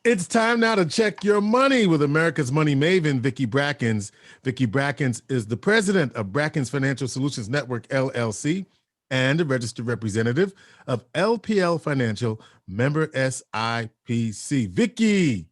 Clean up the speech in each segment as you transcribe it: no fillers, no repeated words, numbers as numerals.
It's time now to check your money with America's Money Maven, Vicki Brackens. Vicki Brackens is the president of Brackens Financial Solutions Network, LLC, and a registered representative of LPL Financial, member SIPC. Vicki,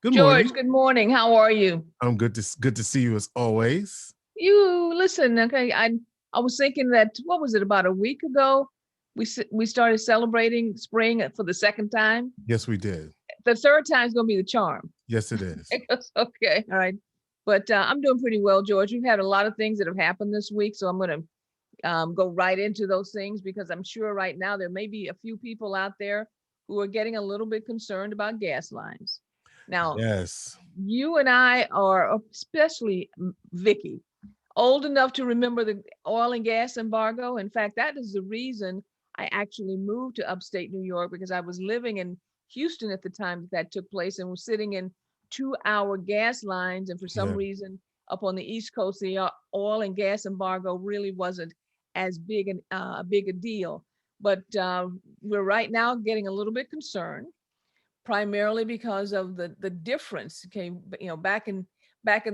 good morning. George, good morning. How are you? I'm good to see you as always. You listen, okay? I was thinking that what was it about a week ago? We started celebrating spring for the second time. Yes, we did. The third time is going to be the charm. Yes, it is. Okay, all right. But I'm doing pretty well, George. We've had a lot of things that have happened this week, so I'm going to go right into those things because I'm sure right now there may be a few people out there who are getting a little bit concerned about gas lines. Now, Yes. you and I are, especially Vicky, old enough to remember the oil and gas embargo. In fact, that is the reason I actually moved to upstate New York, because I was living in Houston at the time that took place and was sitting in 2-hour gas lines. And for some Yeah. reason, up on the East Coast, the oil and gas embargo really wasn't as big a deal. But we're right now getting a little bit concerned, primarily because of the difference. Okay, back in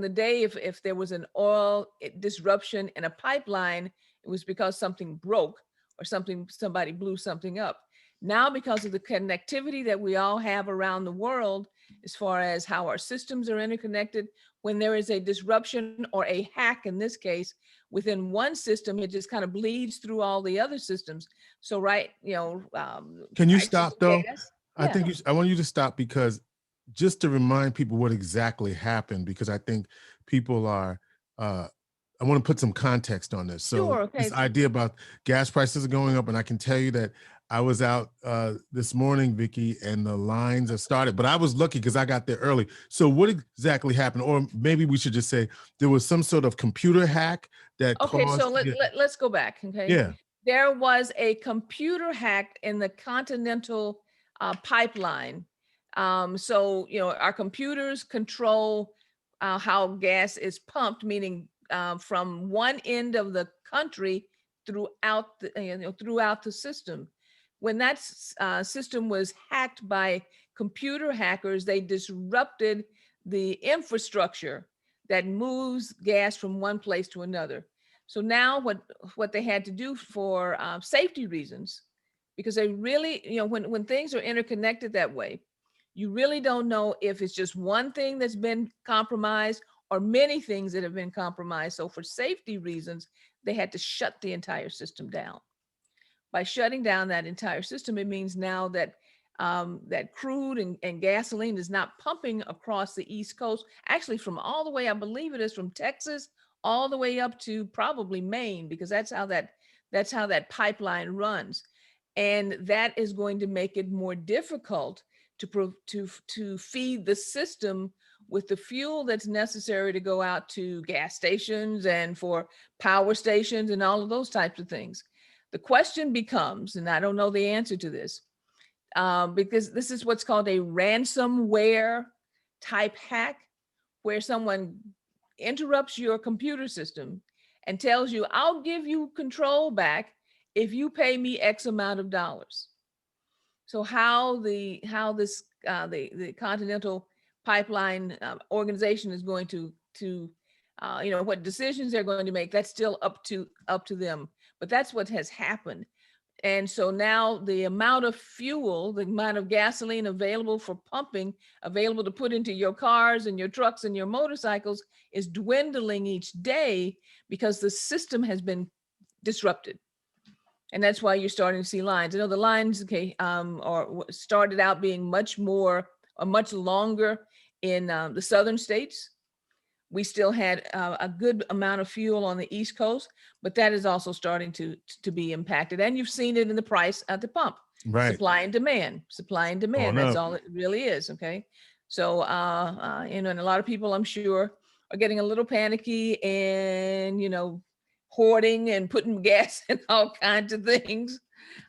the day, if there was an oil disruption in a pipeline, it was because something broke or somebody blew something up. Now, because of the connectivity that we all have around the world, as far as how our systems are interconnected, when there is a disruption or a hack in this case within one system, it just kind of bleeds through all the other systems. So Can you prices stop of though? gas. I Yeah. think I want you to stop, because just to remind people what exactly happened, because I think people are, I want to put some context on this. So Sure. this Okay. idea about gas prices are going up, and I can tell you that I was out this morning, Vicki, and the lines have started, but I was lucky because I got there early. So what exactly happened? Or maybe we should just say there was some sort of computer hack that Okay. So caused. let's go back. Okay. Yeah. There was a computer hack in the Continental pipeline. Our computers control how gas is pumped, meaning from one end of the country throughout the system. When that system was hacked by computer hackers, they disrupted the infrastructure that moves gas from one place to another. So now what they had to do for safety reasons, because they really, when things are interconnected that way, you really don't know if it's just one thing that's been compromised or many things that have been compromised. So for safety reasons, they had to shut the entire system down. By shutting down that entire system, it means now that that crude and gasoline is not pumping across the East Coast, actually from all the way, I believe it is from Texas all the way up to probably Maine, because that's how that pipeline runs. And that is going to make it more difficult to feed the system with the fuel that's necessary to go out to gas stations and for power stations and all of those types of things. The question becomes, and I don't know the answer to this, because this is what's called a ransomware type hack, where someone interrupts your computer system and tells you, I'll give you control back if you pay me X amount of dollars. So the Continental Pipeline organization is going to what decisions they're going to make, that's still up to them. But that's what has happened. And so now the amount of fuel, the amount of gasoline available for pumping, available to put into your cars and your trucks and your motorcycles, is dwindling each day because the system has been disrupted. And that's why you're starting to see lines. I know the lines, started out being much longer in the southern states. We still had a good amount of fuel on the East Coast, but that is also starting to be impacted. And you've seen it in the price at the pump. Right. Supply and demand. Going That's up. all it really is. Okay. So, and a lot of people, I'm sure, are getting a little panicky and, hoarding and putting gas in all kinds of things.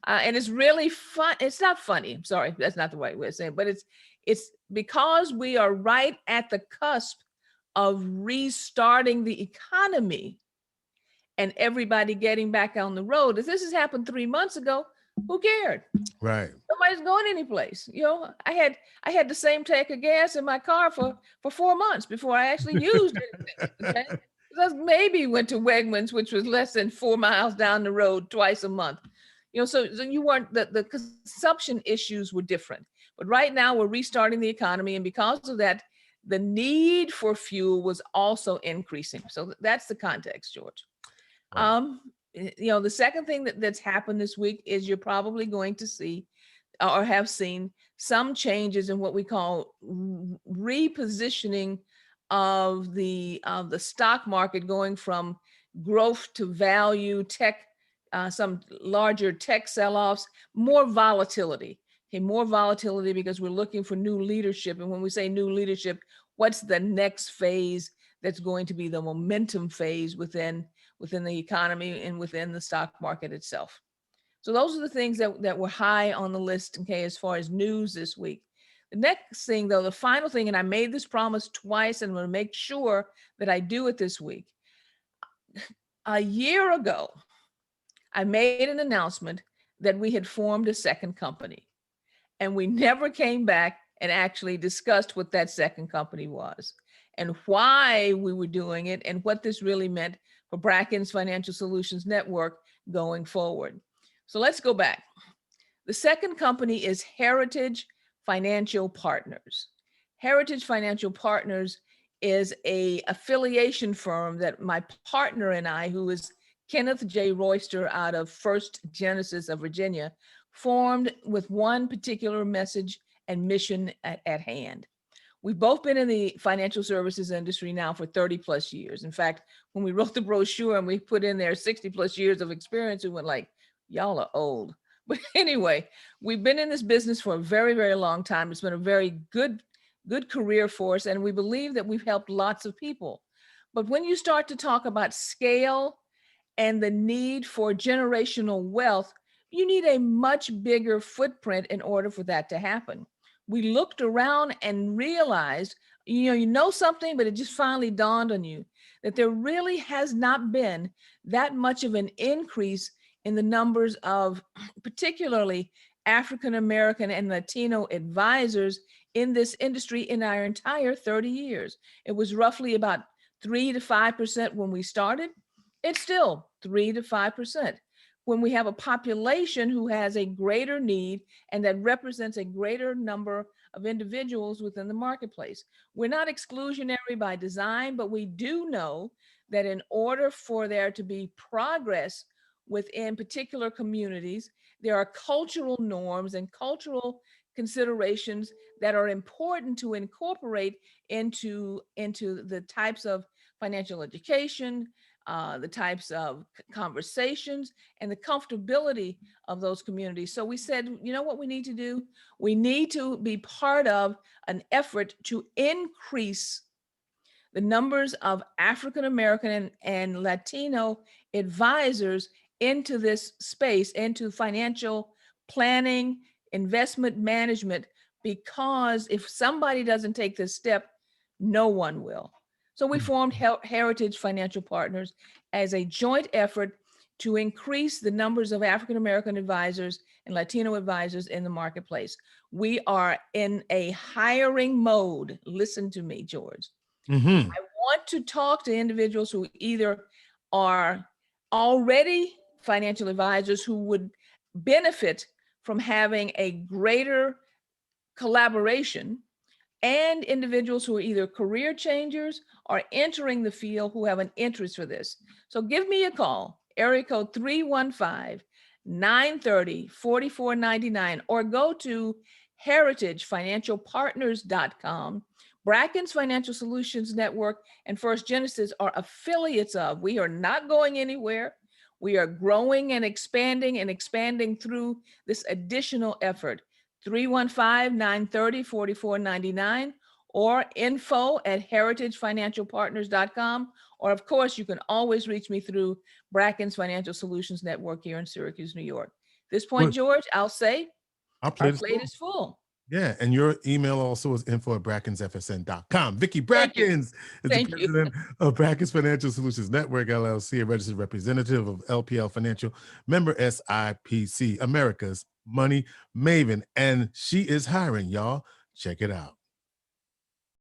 And it's really fun. It's not funny. I'm sorry. That's not the right way of saying it, but it's because we are right at the cusp of restarting the economy and everybody getting back on the road. If this has happened 3 months ago, who cared? Right. nobody's going anyplace. I had the same tank of gas in my car for 4 months before I actually used it. Okay. I maybe went to Wegmans, which was less than 4 miles down the road twice a month. So you weren't, the consumption issues were different. But right now we're restarting the economy. And because of that, the need for fuel was also increasing. So that's the context, George. Right. The second thing that's happened this week is you're probably going to see or have seen some changes in what we call repositioning of the stock market, going from growth to value, tech, some larger tech sell-offs, more volatility. Okay, more volatility because we're looking for new leadership. And when we say new leadership, what's the next phase that's going to be the momentum phase within the economy and within the stock market itself? So those are the things that were high on the list, okay, as far as news this week. The next thing, though, the final thing, and I made this promise twice, and I'm going to make sure that I do it this week. A year ago, I made an announcement that we had formed a second company, and we never came back and actually discussed what that second company was and why we were doing it and what this really meant for Brackens Financial Solutions Network going forward. So let's go back. The second company is Heritage Financial Partners. Heritage Financial Partners is a affiliation firm that my partner and I, who is Kenneth J. Royster out of First Genesis of Virginia, formed with one particular message and mission at hand. We've both been in the financial services industry now for 30 plus years. In fact, when we wrote the brochure and we put in there 60 plus years of experience, we went like, y'all are old. But anyway, we've been in this business for a very, very long time. It's been a very good career for us, and we believe that we've helped lots of people. But when you start to talk about scale and the need for generational wealth, you need a much bigger footprint in order for that to happen. We looked around and realized, you know something, but it just finally dawned on you that there really has not been that much of an increase in the numbers of particularly African American and Latino advisors in this industry in our entire 30 years. It was roughly about 3 to 5% when we started. It's still 3 to 5%. When we have a population who has a greater need and that represents a greater number of individuals within the marketplace. We're not exclusionary by design, but we do know that in order for there to be progress within particular communities, there are cultural norms and cultural considerations that are important to incorporate into the types of financial education, the types of conversations, and the comfortability of those communities. So we said, you know what we need to do? We need to be part of an effort to increase the numbers of African American and Latino advisors into this space, into financial planning, investment management, because if somebody doesn't take this step, no one will. So we formed Heritage Financial Partners as a joint effort to increase the numbers of African American advisors and Latino advisors in the marketplace. We are in a hiring mode. Listen to me, George. Mm-hmm. I want to talk to individuals who either are already financial advisors who would benefit from having a greater collaboration, and individuals who are either career changers or entering the field who have an interest for this. So give me a call, area code 315-930-4499, or go to heritagefinancialpartners.com. Brackens Financial Solutions Network and First Genesis are affiliates of. We are not going anywhere. We are growing and expanding through this additional effort. 315-930-4499 or info@heritagefinancialpartners.com. Or of course, you can always reach me through Brackens Financial Solutions Network here in Syracuse, New York. At this point, Well, George, I'll say our our plate is plate full. is full. Yeah, and your email also is info@brackensfsn.com. Vicki Thank you. Brackens is the Thank you. president of Brackens Financial Solutions Network, LLC, a registered representative of LPL Financial, member SIPC, America's Money Maven. And she is hiring, y'all. Check it out.